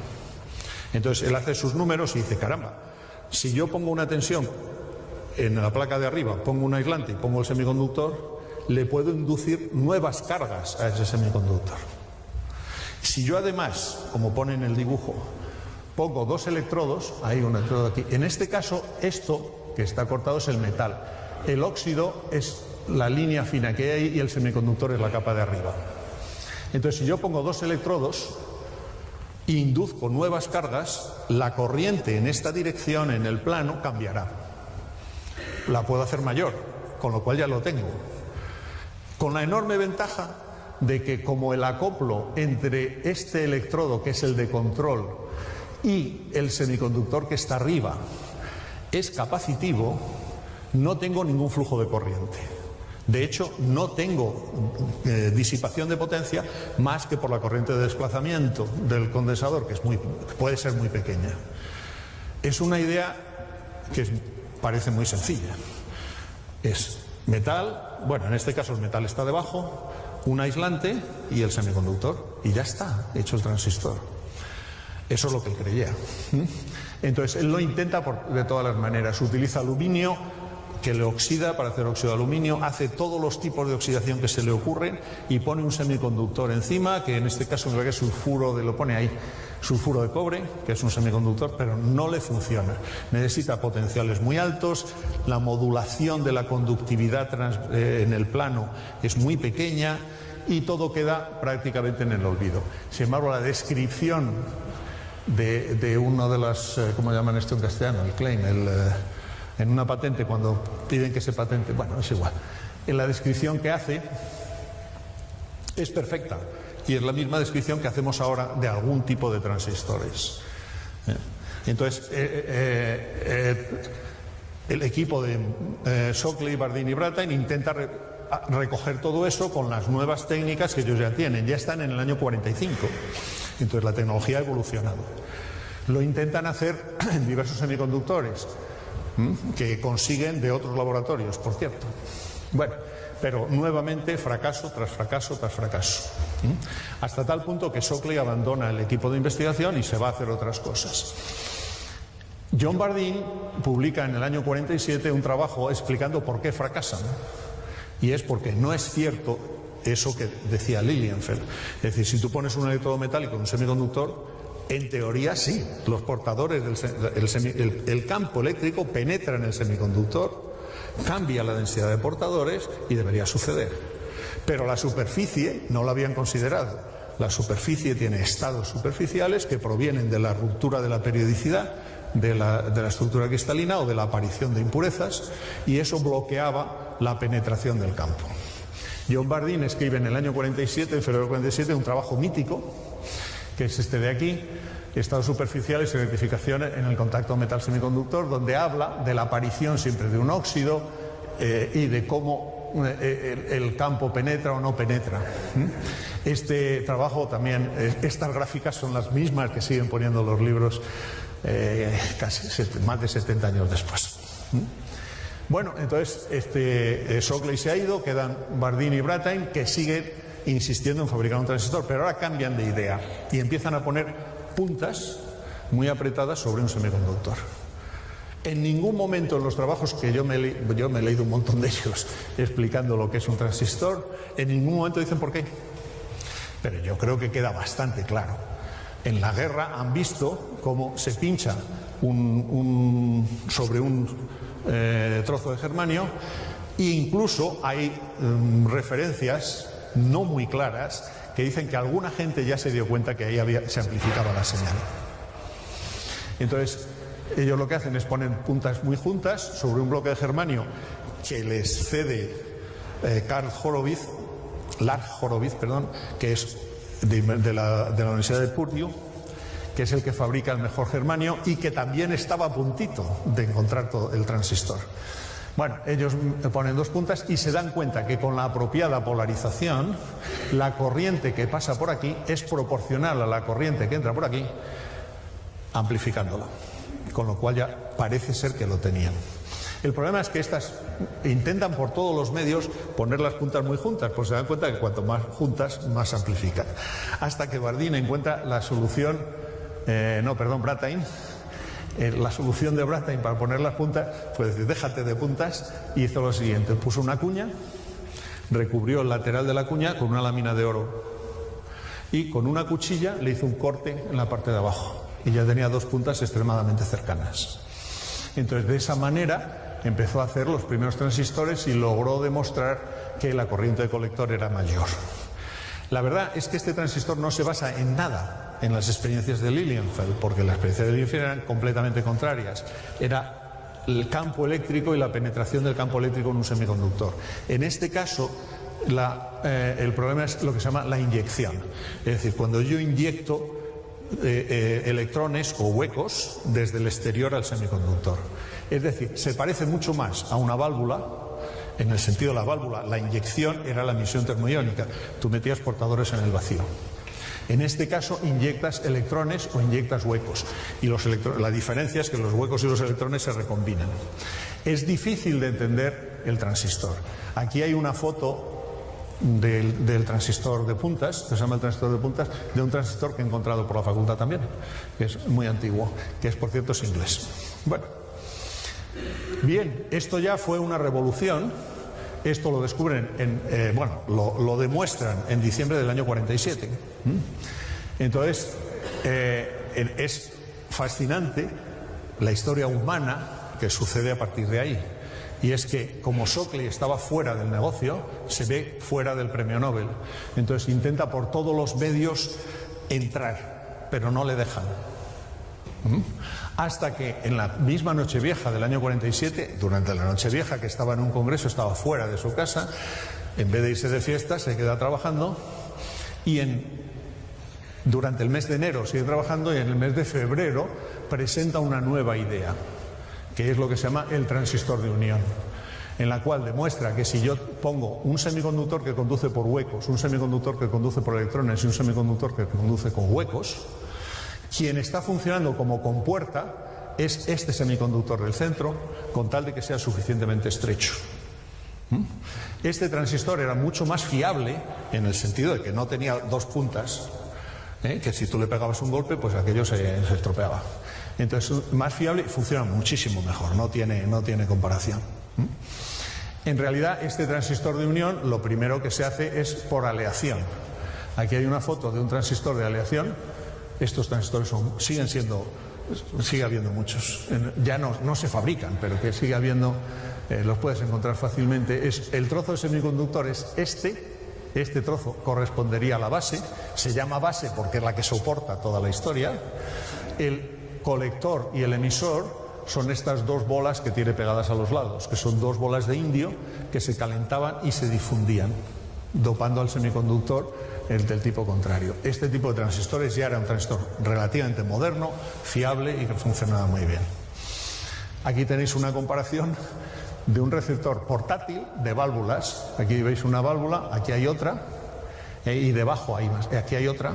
Entonces él hace sus números y dice, caramba, si yo pongo una tensión en la placa de arriba, pongo un aislante y pongo el semiconductor, le puedo inducir nuevas cargas a ese semiconductor. Si yo además, como pone en el dibujo, pongo 2 electrodos, hay un electrodo aquí, en este caso esto que está cortado es el metal, el óxido es la línea fina que hay y el semiconductor es la capa de arriba. Entonces, si yo pongo 2 electrodos e induzco nuevas cargas, la corriente en esta dirección, en el plano, cambiará. La puedo hacer mayor, con lo cual ya lo tengo. Con la enorme ventaja de que como el acoplo entre este electrodo, que es el de control, y el semiconductor que está arriba es capacitivo, no tengo ningún flujo de corriente. De hecho, no tengo disipación de potencia más que por la corriente de desplazamiento del condensador, que puede ser muy pequeña. Es una idea que parece muy sencilla. Es metal, bueno, en este caso el metal está debajo, un aislante y el semiconductor, y ya está hecho el transistor. Eso es lo que él creía. Entonces, él lo intenta de todas las maneras. Utiliza aluminio, que le oxida para hacer óxido de aluminio, hace todos los tipos de oxidación que se le ocurren y pone un semiconductor encima, que en este caso es sulfuro lo pone ahí, sulfuro de cobre, que es un semiconductor, pero no le funciona. Necesita potenciales muy altos, la modulación de la conductividad en el plano es muy pequeña y todo queda prácticamente en el olvido. Sin embargo, la descripción de uno de las, ¿cómo llaman esto en castellano? El claim, en una patente, cuando piden que se patente, bueno, es igual. En la descripción que hace es perfecta y es la misma descripción que hacemos ahora de algún tipo de transistores. Entonces, el equipo de Shockley, Bardeen y Brattain intenta recoger todo eso con las nuevas técnicas que ellos ya tienen. Ya están en el año 45. Entonces la tecnología ha evolucionado. Lo intentan hacer en diversos semiconductores que consiguen de otros laboratorios, por cierto. Bueno, pero nuevamente fracaso tras fracaso tras fracaso. Hasta tal punto que Shockley abandona el equipo de investigación y se va a hacer otras cosas. John Bardeen publica en el año 47 un trabajo explicando por qué fracasan. Y es porque no es cierto eso que decía Lilienfeld. Es decir, si tú pones un electrodo metálico en un semiconductor, en teoría sí, los portadores el campo eléctrico penetra en el semiconductor, cambia la densidad de portadores y debería suceder. Pero la superficie no la habían considerado. La superficie tiene estados superficiales que provienen de la ruptura de la periodicidad de la estructura cristalina o de la aparición de impurezas, y eso bloqueaba la penetración del campo. John Bardeen escribe en el año 47, en febrero del 47, un trabajo mítico, que es este de aquí, estados superficiales y rectificación en el contacto metal-semiconductor, donde habla de la aparición siempre de un óxido y de cómo el campo penetra o no penetra. Este trabajo también, estas gráficas son las mismas que siguen poniendo los libros casi más de 70 años después. Bueno, entonces Shockley se ha ido, quedan Bardeen y Brattain, que siguen insistiendo en fabricar un transistor, pero ahora cambian de idea y empiezan a poner puntas muy apretadas sobre un semiconductor. En ningún momento en los trabajos que yo me he leído un montón de ellos explicando lo que es un transistor, en ningún momento dicen por qué. Pero yo creo que queda bastante claro. En la guerra han visto cómo se pincha sobre un trozo de germanio, e incluso hay referencias no muy claras que dicen que alguna gente ya se dio cuenta que ahí se amplificaba la señal. Entonces, ellos lo que hacen es poner puntas muy juntas sobre un bloque de germanio que les cede Lars Horowitz, que es de la Universidad de Purdue, que es el que fabrica el mejor germanio y que también estaba a puntito de encontrar todo el transistor. Bueno, ellos ponen dos puntas y se dan cuenta que con la apropiada polarización, la corriente que pasa por aquí es proporcional a la corriente que entra por aquí, amplificándola. Con lo cual ya parece ser que lo tenían. El problema es que estas intentan por todos los medios poner las puntas muy juntas, pues se dan cuenta que cuanto más juntas, más amplifican. Hasta que Bardeen encuentra la solución, Brattain, la solución de Brattain para poner las puntas, pues decir, déjate de puntas, y hizo lo siguiente: puso una cuña, recubrió el lateral de la cuña con una lámina de oro y con una cuchilla le hizo un corte en la parte de abajo y ya tenía dos puntas extremadamente cercanas. Entonces, de esa manera empezó a hacer los primeros transistores y logró demostrar que la corriente de colector era mayor. La verdad es que este transistor no se basa en nada en las experiencias de Lilienfeld, porque las experiencias de Lilienfeld eran completamente contrarias. Era el campo eléctrico y la penetración del campo eléctrico en un semiconductor. En este caso, el problema es lo que se llama la inyección. Es decir, cuando yo inyecto electrones o huecos desde el exterior al semiconductor. Es decir, se parece mucho más a una válvula En el sentido de la válvula, la inyección era la emisión termoiónica. Tú metías portadores en el vacío. En este caso inyectas electrones o inyectas huecos. Y la diferencia es que los huecos y los electrones se recombinan. Es difícil de entender el transistor. Aquí hay una foto del transistor de puntas, que se llama el transistor de puntas, de un transistor que he encontrado por la facultad también, que es muy antiguo, que es, por cierto, es inglés. Bueno, bien, esto ya fue una revolución. Esto lo descubren, lo demuestran en diciembre del año 47. Entonces, es fascinante la historia humana que sucede a partir de ahí. Y es que, como Shockley estaba fuera del negocio, se ve fuera del premio Nobel. Entonces intenta por todos los medios entrar, pero no le dejan. Hasta que en la misma Nochevieja del año 47, durante la Nochevieja, que estaba en un congreso, estaba fuera de su casa, en vez de irse de fiesta, se queda trabajando, y durante el mes de enero sigue trabajando, y en el mes de febrero presenta una nueva idea, que es lo que se llama el transistor de unión, en la cual demuestra que si yo pongo un semiconductor que conduce por huecos, un semiconductor que conduce por electrones y un semiconductor que conduce con huecos, quien está funcionando como compuerta es este semiconductor del centro, con tal de que sea suficientemente estrecho. Este transistor era mucho más fiable en el sentido de que no tenía dos puntas, que si tú le pegabas un golpe, pues aquello se estropeaba. Entonces, más fiable y funciona muchísimo mejor, no tiene comparación. En realidad, este transistor de unión, lo primero que se hace es por aleación. Aquí hay una foto de un transistor de aleación. Estos transistores sigue habiendo muchos. Ya no se fabrican, pero que sigue habiendo, los puedes encontrar fácilmente. El trozo de semiconductor es este trozo correspondería a la base, se llama base porque es la que soporta toda la historia. El colector y el emisor son estas dos bolas que tiene pegadas a los lados, que son dos bolas de indio que se calentaban y se difundían, dopando al semiconductor del tipo contrario. Este tipo de transistores ya era un transistor relativamente moderno, fiable y que funcionaba muy bien. Aquí tenéis una comparación de un receptor portátil de válvulas. Aquí veis una válvula, aquí hay otra, y debajo hay más, aquí hay otra.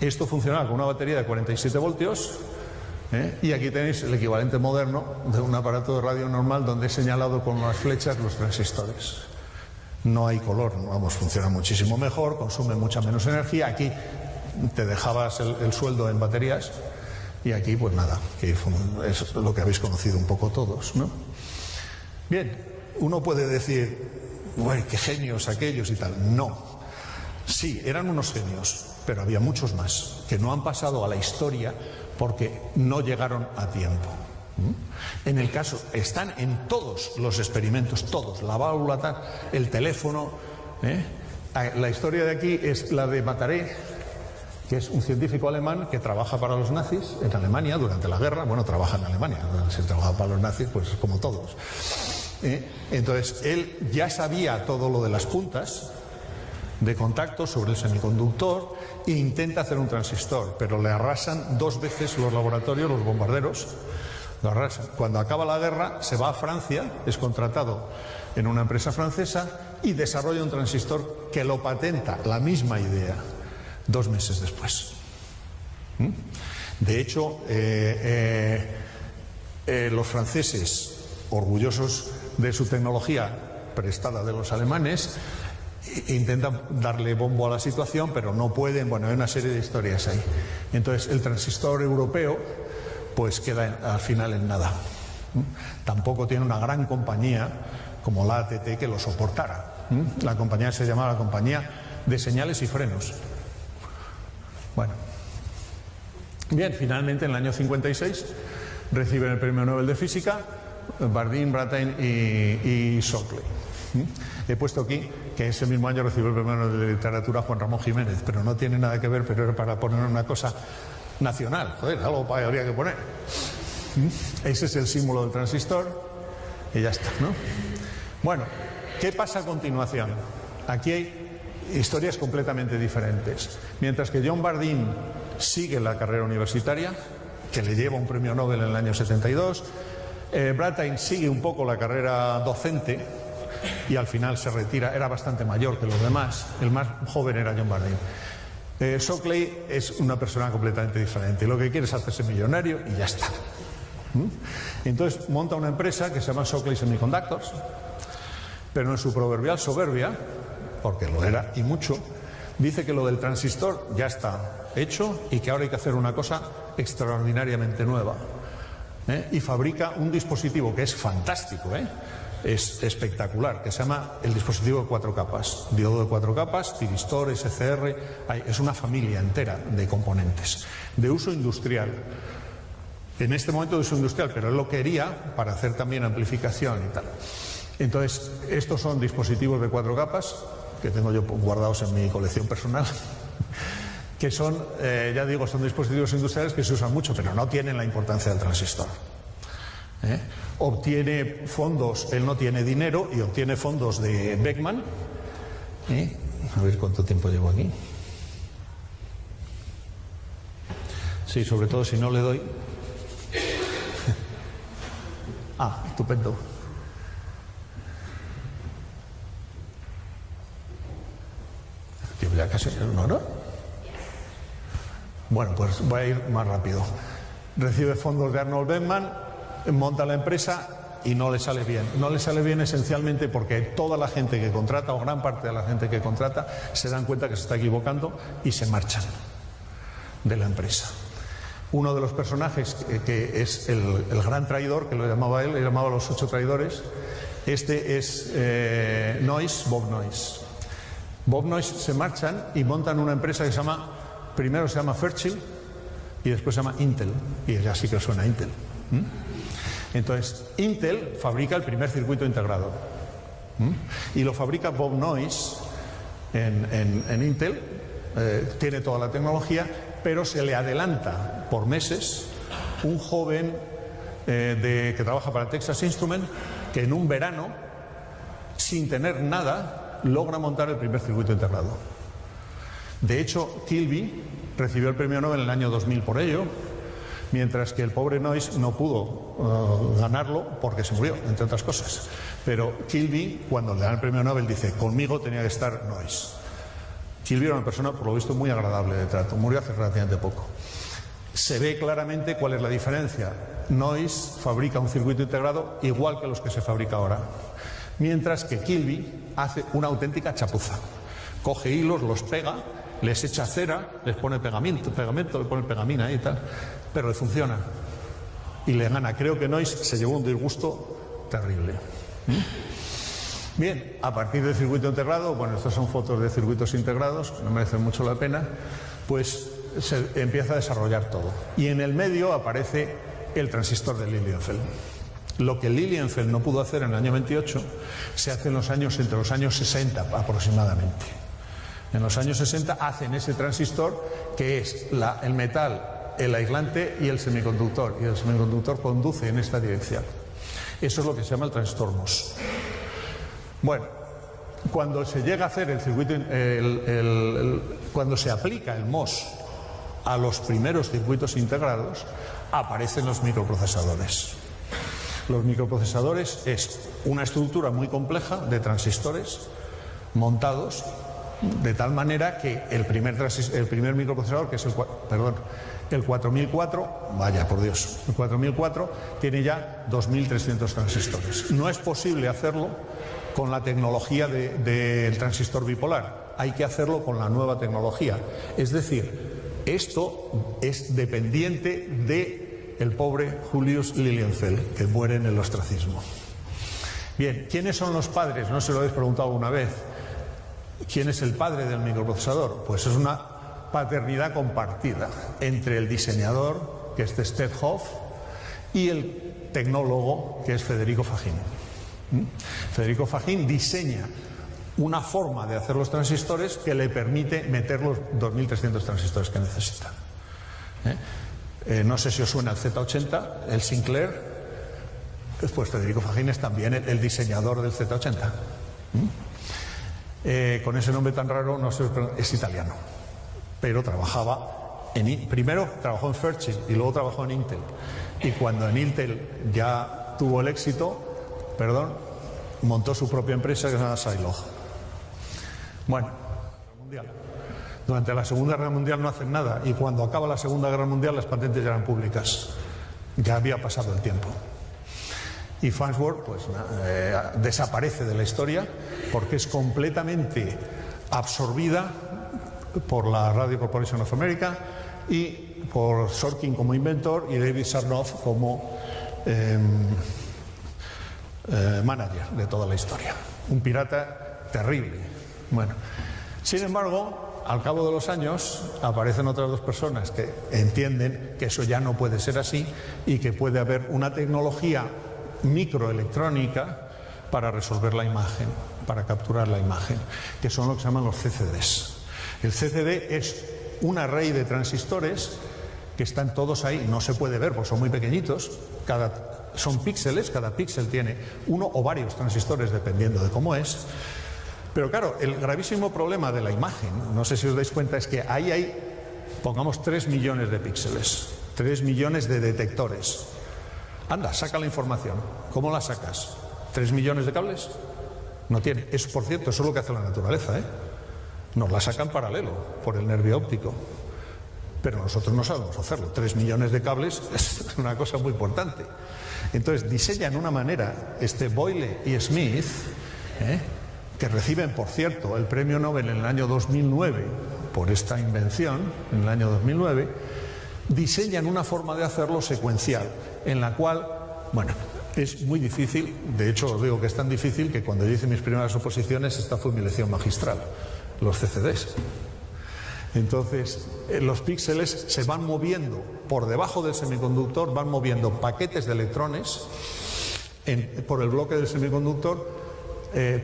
Esto funcionaba con una batería de 47 voltios. Y aquí tenéis el equivalente moderno de un aparato de radio normal donde he señalado con las flechas los transistores. No hay color, funciona muchísimo mejor, consume mucha menos energía. Aquí te dejabas el sueldo en baterías y aquí pues nada, que es lo que habéis conocido un poco todos, ¿no? Bien, uno puede decir, bueno, qué genios aquellos y tal. No, sí, eran unos genios, pero había muchos más que no han pasado a la historia porque no llegaron a tiempo. En el caso, están en todos los experimentos, todos, la válvula, tal, el teléfono. La historia de aquí es la de Mataré, que es un científico alemán que trabaja para los nazis en Alemania durante la guerra. Bueno, trabaja en Alemania, si trabaja para los nazis, pues como todos. Entonces, él ya sabía todo lo de las puntas de contacto sobre el semiconductor e intenta hacer un transistor, pero le arrasan 2 veces los laboratorios, los bombarderos, lo arrasan. Cuando acaba la guerra se va a Francia, es contratado en una empresa francesa y desarrolla un transistor que lo patenta, la misma idea, 2 meses después. De hecho, los franceses, orgullosos de su tecnología prestada de los alemanes, intentan darle bombo a la situación, pero no pueden. Bueno, hay una serie de historias ahí. Entonces, el transistor europeo pues queda al final en nada. Tampoco tiene una gran compañía como la ATT que lo soportara. La compañía se llamaba la Compañía de Señales y Frenos. Bueno, bien, finalmente en el año 56 reciben el Premio Nobel de Física Bardeen, Brattain y Shockley. He puesto aquí que ese mismo año recibió el Premio Nobel de Literatura Juan Ramón Jiménez, pero no tiene nada que ver, pero era para poner una cosa nacional. Joder, algo habría que poner. Ese es el símbolo del transistor y ya está, ¿no? Bueno, ¿qué pasa a continuación? Aquí hay historias completamente diferentes. Mientras que John Bardeen sigue la carrera universitaria, que le lleva un premio Nobel en el año 72, Brattain sigue un poco la carrera docente, y al final se retira. Era bastante mayor que los demás. El más joven era John Bardeen. Shockley es una persona completamente diferente. Lo que quiere es hacerse millonario y ya está. Entonces monta una empresa que se llama Shockley Semiconductors, pero en su proverbial soberbia, porque lo era y mucho, dice que lo del transistor ya está hecho y que ahora hay que hacer una cosa extraordinariamente nueva. Y fabrica un dispositivo que es fantástico, es espectacular, que se llama el dispositivo de 4 capas, diodo de 4 capas, tiristor, SCR, es una familia entera de componentes, de uso industrial. En este momento de uso industrial, pero él lo quería para hacer también amplificación y tal. Entonces, estos son dispositivos de 4 capas, que tengo yo guardados en mi colección personal, que son, ya digo, son dispositivos industriales que se usan mucho, pero no tienen la importancia del transistor. Obtiene fondos, él no tiene dinero y obtiene fondos de Beckman. A ver cuánto tiempo llevo aquí. Sí, sobre todo si no le doy. Estupendo. Ya casi una hora. Bueno, pues voy a ir más rápido. Recibe fondos de Arnold Beckman, monta la empresa y no le sale bien. No le sale bien esencialmente porque toda la gente que contrata, o gran parte de la gente que contrata, se dan cuenta que se está equivocando y se marchan de la empresa. Uno de los personajes que es el gran traidor, que lo llamaba él, le llamaba los 8 traidores, este es Bob Noyce. Bob Noyce se marchan y montan una empresa que primero se llama Fairchild y después se llama Intel, y ya sí que suena Intel. Entonces, Intel fabrica el primer circuito integrado y lo fabrica Bob Noyce en Intel, tiene toda la tecnología, pero se le adelanta por meses un joven que trabaja para Texas Instruments, que en un verano, sin tener nada, logra montar el primer circuito integrado. De hecho, Kilby recibió el premio Nobel en el año 2000 por ello, mientras que el pobre Noyce no pudo ganarlo porque se murió, entre otras cosas. Pero Kilby, cuando le dan el premio Nobel, dice: conmigo tenía que estar Noyce. Kilby era una persona, por lo visto, muy agradable de trato. Murió hace relativamente poco. Se ve claramente cuál es la diferencia. Noyce fabrica un circuito integrado igual que los que se fabrica ahora, mientras que Kilby hace una auténtica chapuza. Coge hilos, los pega, les echa cera, les pone pegamento, le pone pegamina y tal, pero le funciona y le gana. Creo que Noyce se llevó un disgusto terrible. Bien, a partir del circuito integrado, bueno, estas son fotos de circuitos integrados, que no merecen mucho la pena, pues se empieza a desarrollar todo. Y en el medio aparece el transistor de Lilienfeld. Lo que Lilienfeld no pudo hacer en el año 28 se hace entre los años 60 aproximadamente. En los años 60 hacen ese transistor que es el metal, el aislante y el semiconductor. Y el semiconductor conduce en esta dirección. Eso es lo que se llama el transistor MOS. Bueno, cuando se llega a hacer el circuito, cuando se aplica el MOS a los primeros circuitos integrados, aparecen los microprocesadores. Los microprocesadores es una estructura muy compleja de transistores montados de tal manera que el primer microprocesador, que es el 4004, vaya por Dios, el 4004 tiene ya 2300 transistores. No es posible hacerlo con la tecnología del transistor bipolar, hay que hacerlo con la nueva tecnología. Es decir, esto es dependiente de el pobre Julius Lilienfeld, que muere en el ostracismo. Bien, ¿quiénes son los padres? No se lo habéis preguntado alguna vez. ¿Quién es el padre del microprocesador? Pues es una paternidad compartida entre el diseñador, que es Stedhoff, y el tecnólogo, que es Federico Faggin. Federico Faggin diseña una forma de hacer los transistores que le permite meter los 2300 transistores que necesita. No sé si os suena el Z80, el Sinclair. Pues Federico Faggin es también el diseñador del Z80. Con ese nombre tan raro, no sé, es italiano, pero trabajaba primero trabajó en Fairchild y luego trabajó en Intel. Y cuando en Intel ya tuvo el éxito, montó su propia empresa que se llama Zilog. Bueno, mundial. Durante la Segunda Guerra Mundial no hacen nada, y cuando acaba la Segunda Guerra Mundial las patentes ya eran públicas. Ya había pasado el tiempo. Y Farnsworth pues, desaparece de la historia porque es completamente absorbida por la Radio Corporation of America y por Sorkin como inventor y David Sarnoff como manager de toda la historia. Un pirata terrible. Bueno, sin embargo, al cabo de los años aparecen otras dos personas que entienden que eso ya no puede ser así y que puede haber una tecnología microelectrónica para resolver la imagen, para capturar la imagen, que son lo que se llaman los CCDs. El CCD es un array de transistores que están todos ahí, no se puede ver porque son muy pequeñitos, son píxeles, cada píxel tiene uno o varios transistores dependiendo de cómo es. Pero claro, el gravísimo problema de la imagen, no sé si os dais cuenta, es que ahí hay, pongamos 3 millones de píxeles, 3 millones de detectores. Anda, saca la información. ¿Cómo la sacas? ¿3 millones de cables? No tiene. Eso, por cierto, eso es lo que hace la naturaleza, ¿eh? Nos la sacan paralelo, por el nervio óptico. Pero nosotros no sabemos hacerlo. 3 millones de cables es una cosa muy importante. Entonces, diseñan una manera, Boyle y Smith, que reciben, por cierto, el premio Nobel en el año 2009 por esta invención, en el año 2009, diseñan una forma de hacerlo secuencial, en la cual, bueno, es muy difícil, de hecho os digo que es tan difícil que cuando yo hice mis primeras oposiciones, esta fue mi lección magistral, los CCDs. Entonces, los píxeles se van moviendo por debajo del semiconductor, van moviendo paquetes de electrones por el bloque del semiconductor,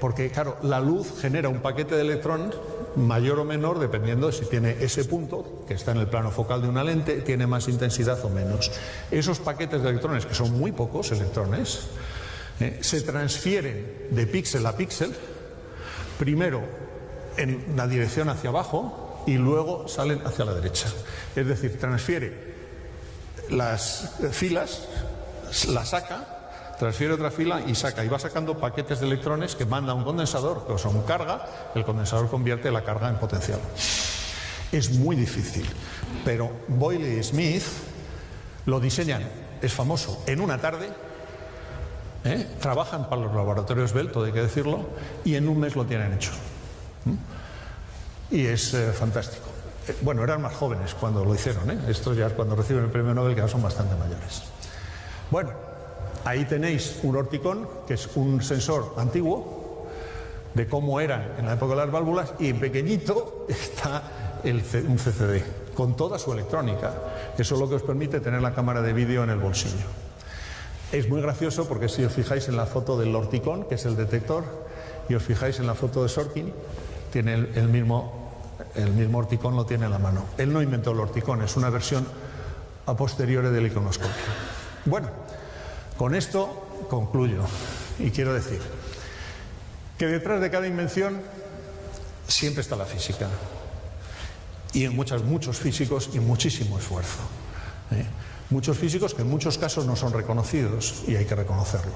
porque, claro, la luz genera un paquete de electrones mayor o menor dependiendo de si tiene ese punto, que está en el plano focal de una lente, tiene más intensidad o menos. Esos paquetes de electrones, que son muy pocos electrones, se transfieren de píxel a píxel, primero en la dirección hacia abajo y luego salen hacia la derecha. Es decir, transfiere las filas, las saca, transfiere otra fila y saca, y va sacando paquetes de electrones que manda a un condensador, que son carga, el condensador convierte la carga en potencial. Es muy difícil, pero Boyle y Smith lo diseñan, es famoso, en una tarde, trabajan para los laboratorios Bell, todo hay que decirlo, y en un mes lo tienen hecho. Y es fantástico. Bueno, eran más jóvenes cuando lo hicieron, estos ya cuando reciben el premio Nobel, que ya son bastante mayores. Bueno, ahí tenéis un orticón, que es un sensor antiguo de cómo eran en la época de las válvulas, y en pequeñito está un CCD con toda su electrónica. Eso es lo que os permite tener la cámara de vídeo en el bolsillo. Es muy gracioso porque si os fijáis en la foto del orticón, que es el detector, y os fijáis en la foto de Sorkin, tiene el mismo orticón, lo tiene en la mano. Él no inventó el orticón, es una versión a posteriori del iconoscopio. Bueno, con esto concluyo y quiero decir que detrás de cada invención siempre está la física y en muchos físicos y muchísimo esfuerzo. Muchos físicos que en muchos casos no son reconocidos y hay que reconocerlos.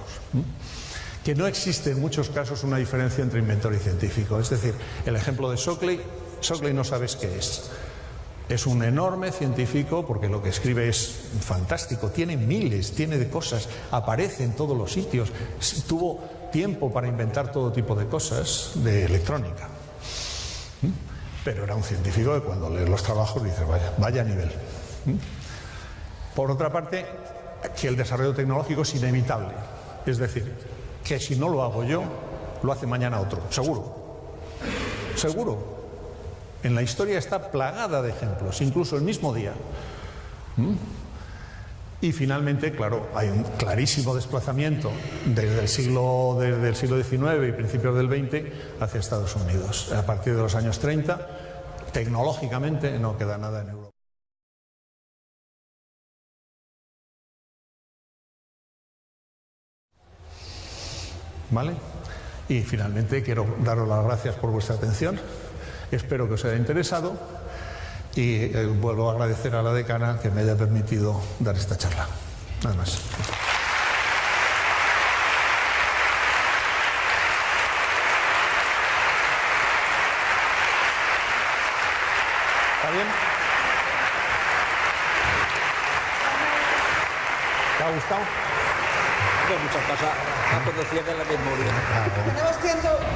Que no existe en muchos casos una diferencia entre inventor y científico. Es decir, el ejemplo de Shockley no sabes qué es. Es un enorme científico porque lo que escribe es fantástico, tiene miles, tiene de cosas, aparece en todos los sitios, tuvo tiempo para inventar todo tipo de cosas de electrónica. Pero era un científico que cuando lees los trabajos dices, vaya nivel. Por otra parte, que el desarrollo tecnológico es inevitable, es decir, que si no lo hago yo, lo hace mañana otro, seguro. En la historia está plagada de ejemplos, incluso el mismo día. Y finalmente, claro, hay un clarísimo desplazamiento desde el siglo XIX y principios del XX hacia Estados Unidos. A partir de los años 30, tecnológicamente no queda nada en Europa. ¿Vale? Y finalmente quiero daros las gracias por vuestra atención. Espero que os haya interesado y vuelvo a agradecer a la decana que me haya permitido dar esta charla. Nada más. bien? ¿Te ha gustado? Hay muchas cosas a conocía de la memoria. Tenemos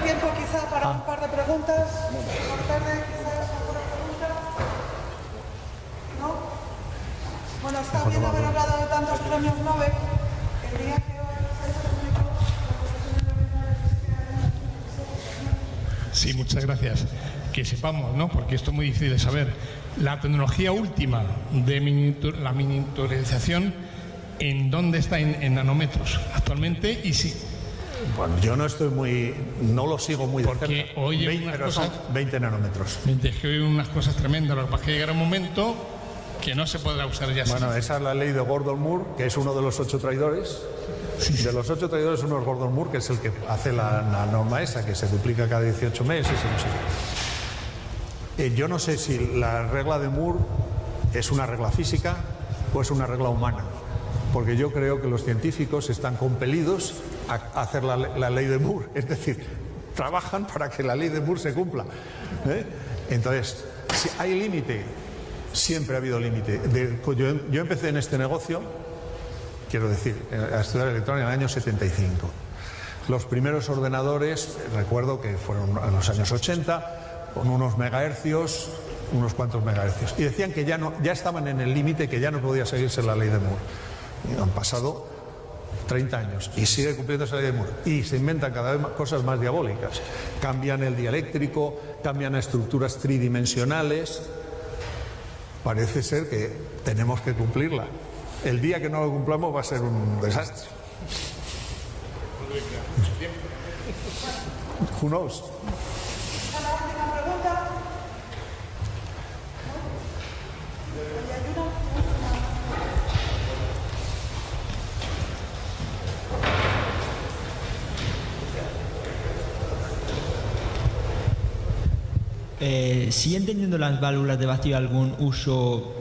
tiempo quizá para un par de preguntas. Por tarde quizás alguna pregunta. ¿No? Bueno, está bien haber hablado de tantos premios Nobel. El día que hoy se publicó la Sí, muchas gracias. Que sepamos, ¿no? Porque esto es muy difícil de saber. La tecnología última de la miniaturización, ¿en dónde está en nanómetros actualmente? Y sí. Bueno, yo no lo sigo muy de cerca. Porque hoy 20, son 20 nanómetros. Es que hoy unas cosas tremendas. Lo que pasa es que llegará un momento que no se podrá usar ya. Bueno, esa es la ley de Gordon Moore, que es uno de los 8 traidores. Sí. De los 8 traidores, uno es Gordon Moore, que es el que hace la norma esa, que se duplica cada 18 meses y no sé qué. Yo no sé si la regla de Moore es una regla física o es una regla humana, porque yo creo que los científicos están compelidos a hacer la ley de Moore, es decir, trabajan para que la ley de Moore se cumpla. Entonces, si hay límite, siempre ha habido límite. Yo empecé en este negocio, quiero decir, a estudiar electrónica en el año 75. Los primeros ordenadores, recuerdo que fueron en los años 80, con unos megahercios, unos cuantos megahercios. Y decían que ya estaban en el límite, que ya no podía seguirse la ley de Moore. Y han pasado 30 años y sigue cumpliendo esa ley de Moore. Y se inventan cada vez cosas más diabólicas. Cambian el dieléctrico, cambian a estructuras tridimensionales. Parece ser que tenemos que cumplirla. El día que no lo cumplamos va a ser un desastre. Who knows? ¿Siguen teniendo las válvulas de vacío algún uso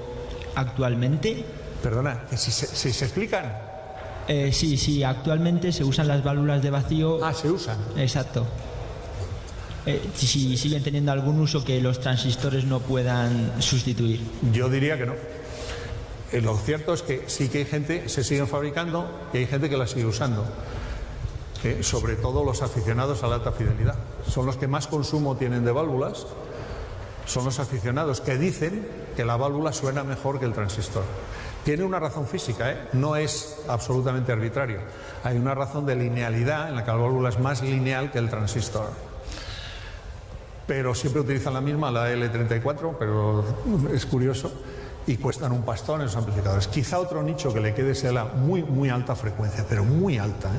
actualmente? Perdona, si se explican. Sí, actualmente se usan las válvulas de vacío. Ah, se usan. Exacto. Si siguen teniendo algún uso que los transistores no puedan sustituir. Yo diría que no. Lo cierto es que sí que hay gente, se siguen fabricando y hay gente que las sigue usando. Sobre todo los aficionados a la alta fidelidad. Son los que más consumo tienen de válvulas. Son los aficionados que dicen que la válvula suena mejor que el transistor. Tiene una razón física, no es absolutamente arbitrario. Hay una razón de linealidad en la que la válvula es más lineal que el transistor. Pero siempre utilizan la misma, la L34, pero es curioso, y cuestan un pastón en los amplificadores. Quizá otro nicho que le quede sea la muy alta frecuencia, pero muy alta,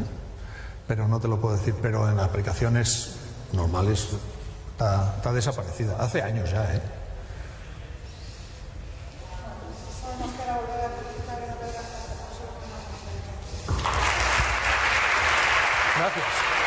pero no te lo puedo decir, pero en aplicaciones normales está desaparecida, hace años ya. Gracias.